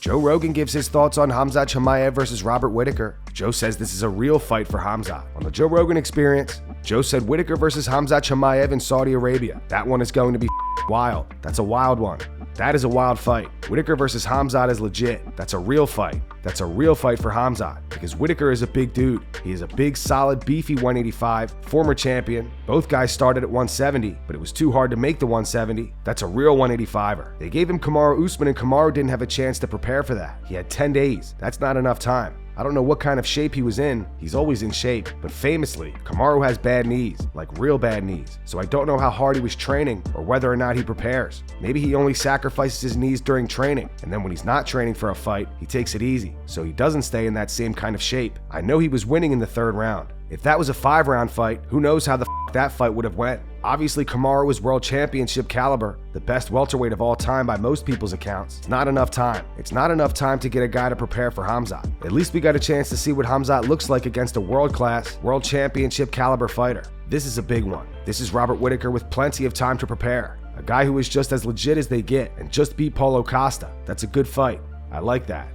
Joe Rogan gives his thoughts on Khamzat Chimaev versus Robert Whittaker. Joe says this is a real fight for Khamzat. On the Joe Rogan Experience, Joe said Whittaker versus Khamzat Chimaev in Saudi Arabia. That one is going to be wild. That's a wild one. That is a wild fight. Whittaker versus Khamzat is legit. That's a real fight. That's a real fight for Khamzat because Whittaker is a big dude. He is a big, solid, beefy 185, former champion. Both guys started at 170, but it was too hard to make the 170. That's a real 185er. They gave him Kamaru Usman and Kamaru didn't have a chance to prepare for that. He had 10 days. That's not enough time. I don't know what kind of shape he was in. He's always in shape. But famously, Kamaru has bad knees, like real bad knees. So I don't know how hard he was training or whether or not he prepares. Maybe he only sacrifices his knees during training. And then when he's not training for a fight, he takes it easy. So he doesn't stay in that same kind of shape. I know he was winning in the third round. If that was a 5-round fight, who knows how the that fight would have went. Obviously, Kamaru was world championship caliber, the best welterweight of all time by most people's accounts. It's not enough time. It's not enough time to get a guy to prepare for Khamzat. At least we got a chance to see what Khamzat looks like against a world-class, world championship caliber fighter. This is a big one. This is Robert Whittaker with plenty of time to prepare. A guy who is just as legit as they get and just beat Paulo Costa. That's a good fight. I like that.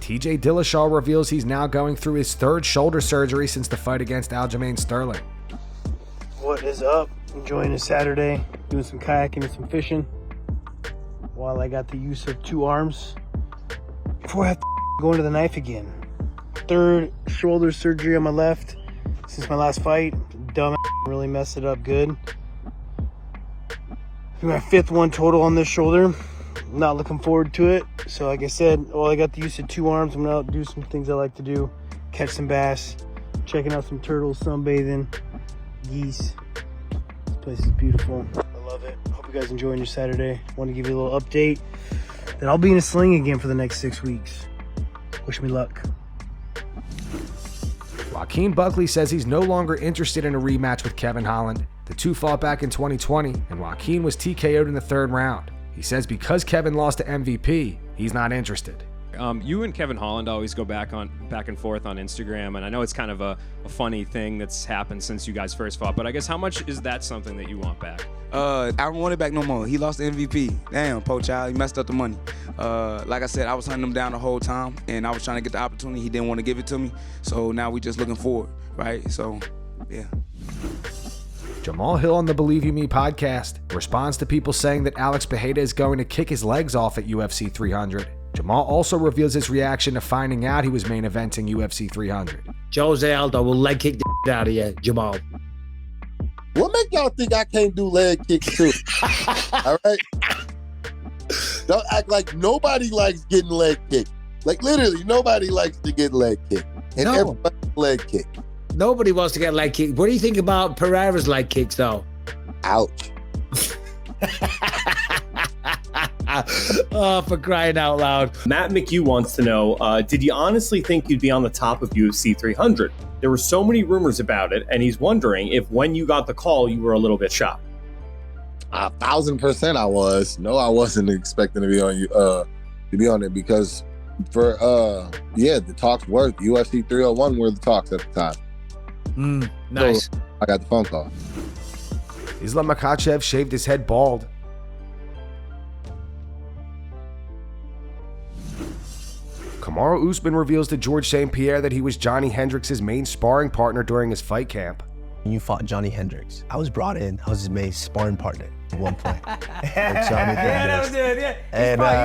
TJ Dillashaw reveals he's now going through his third shoulder surgery since the fight against Aljamain Sterling. What is up? Enjoying a Saturday, doing some kayaking and some fishing while I got the use of 2 arms before I have to go into the knife again. Third shoulder surgery on my left since my last fight. Dumb really messed it up good. My 5th one total on this shoulder. Not looking forward to it. So like I said, I got the use of 2 arms. I'm gonna do some things I like to do. Catch some bass, checking out some turtles, sunbathing, geese. This place is beautiful. I love it. Hope you guys enjoying your Saturday. Want to give you a little update that I'll be in a sling again for the next 6 weeks. Wish me luck. Joaquin Buckley says he's no longer interested in a rematch with Kevin Holland. The two fought back in 2020, and Joaquin was TKO'd in the 3rd round. He says because Kevin lost to MVP, he's not interested. You and Kevin Holland always go back and forth on Instagram, and I know it's kind of a funny thing that's happened since you guys first fought, but I guess how much is that something that you want back? I don't want it back no more. He lost the MVP. Damn, poor child, he messed up the money. Like I said, I was hunting him down the whole time, and I was trying to get the opportunity. He didn't want to give it to me, so now we just looking forward, right? So, yeah. Jamahal Hill on the Believe You Me podcast responds to people saying that Alex Pereira is going to kick his legs off at UFC 300. Jamahal also reveals his reaction to finding out he was main eventing UFC 300. Jose Aldo will leg kick the out of you, Jamahal. What make y'all think I can't do leg kicks too? All right? Don't act like nobody likes getting leg kicked. Like literally, nobody likes to get leg kicked. And everybody leg kicked. Nobody wants to get leg kicked. What do you think about Pereira's leg kicks, though? Ouch. Oh, for crying out loud. Matt McHugh wants to know, did you honestly think you'd be on the top of UFC 300? There were so many rumors about it, and he's wondering if when you got the call, you were a little bit shocked. 1,000% I was. No, I wasn't expecting to be on it because for the talks were UFC 301 were the talks at the time. Nice. So I got the phone call. Islam Makhachev shaved his head bald. Kamaru Usman reveals to George St. Pierre that he was Johnny Hendricks' main sparring partner during his fight camp. When you fought Johnny Hendricks, I was brought in. I was his main sparring partner at one point.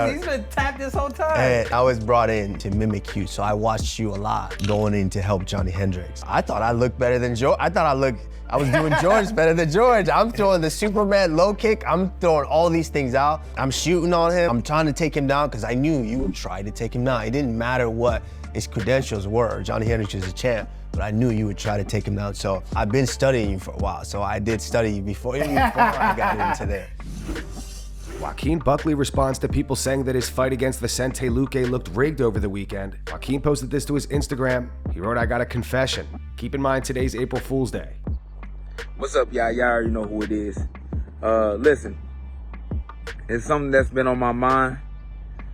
He's been tapped this whole time. And I was brought in to mimic you, so I watched you a lot going in to help Johnny Hendricks. I thought I looked better than George. I was doing George better than George. I'm throwing the Superman low kick. I'm throwing all these things out. I'm shooting on him. I'm trying to take him down because I knew you would try to take him down. It didn't matter what his credentials were. Johnny Hendricks is a champ, but I knew you would try to take him down. So I've been studying you for a while. So I did study you before I got into there. Joaquin Buckley responds to people saying that his fight against Vicente Luque looked rigged over the weekend. Joaquin posted this to his Instagram. He wrote, "I got a confession. Keep in mind today's April Fool's Day." What's up, y'all? Y'all already know who it is. Listen, it's something that's been on my mind.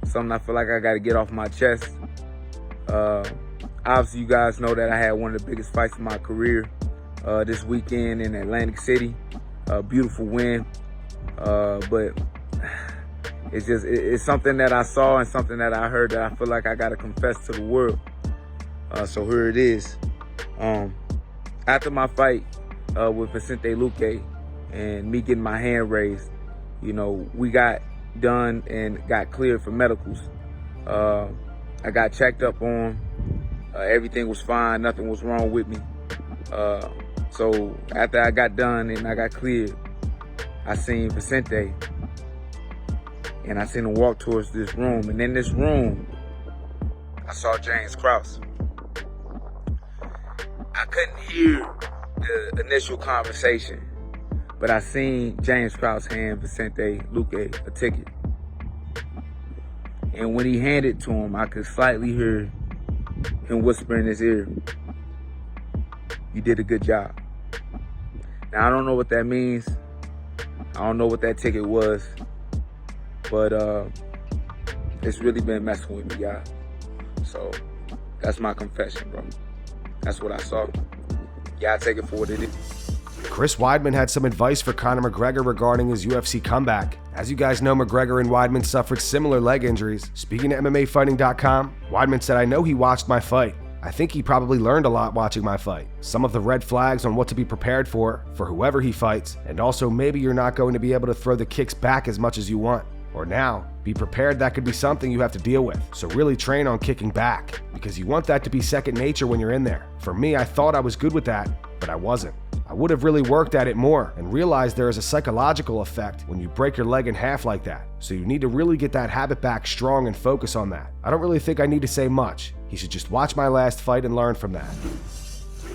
Something I feel like I got to get off my chest. Obviously, you guys know that I had one of the biggest fights of my career this weekend in Atlantic City. A beautiful win. But it's something that I saw and something that I heard that I feel like I gotta confess to the world. So here it is. After my fight with Vicente Luque and me getting my hand raised, you know, we got done and got cleared for medicals. I got checked up on. Everything was fine. Nothing was wrong with me. So after I got done and I got cleared, I seen Vicente and I seen him walk towards this room. And in this room, I saw James Krause. I couldn't hear the initial conversation, but I seen James Krause hand Vicente Luque a ticket. And when he handed it to him, I could slightly hear him whisper in his ear, "You did a good job." Now, I don't know what that means. I don't know what that ticket was, but it's really been messing with me, y'all. So that's my confession, bro. That's what I saw. Y'all take it for what it is. Chris Weidman had some advice for Conor McGregor regarding his UFC comeback. As you guys know, McGregor and Weidman suffered similar leg injuries. Speaking to MMAfighting.com, Weidman said, "I know he watched my fight. I think he probably learned a lot watching my fight. Some of the red flags on what to be prepared for whoever he fights, and also maybe you're not going to be able to throw the kicks back as much as you want. Or now, be prepared that could be something you have to deal with. So really train on kicking back, because you want that to be second nature when you're in there. For me, I thought I was good with that, but I wasn't. I would have really worked at it more and realized there is a psychological effect when you break your leg in half like that. So you need to really get that habit back strong and focus on that. I don't really think I need to say much. He should just watch my last fight and learn from that."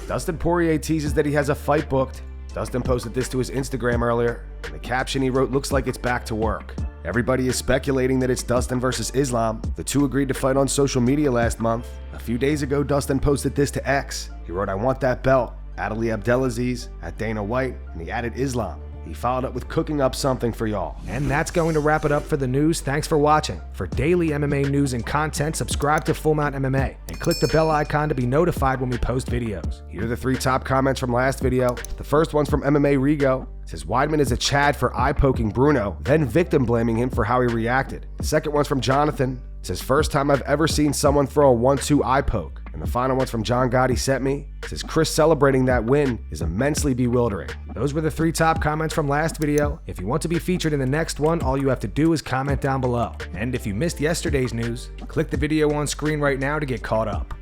Dustin Poirier teases that he has a fight booked. Dustin posted this to his Instagram earlier, and the caption he wrote looks like it's back to work. Everybody is speculating that it's Dustin versus Islam. The two agreed to fight on social media last month. A few days ago, Dustin posted this to X. He wrote, "I want that belt." At Ali Abdelaziz, at Dana White, and he added Islam. He followed up with cooking up something for y'all. And that's going to wrap it up for the news. Thanks for watching. For daily MMA news and content, subscribe to Full Mount MMA and click the bell icon to be notified when we post videos. Here are the 3 top comments from last video. The first one's from MMA Rigo. It says, "Weidman is a Chad for eye-poking Bruno, then victim blaming him for how he reacted." The second one's from Jonathan. It says, "First time I've ever seen someone throw a 1-2 eye poke." And the final one's from John Gotti sent me. It says, "Chris celebrating that win is immensely bewildering." Those were the 3 top comments from last video. If you want to be featured in the next one, all you have to do is comment down below. And if you missed yesterday's news, click the video on screen right now to get caught up.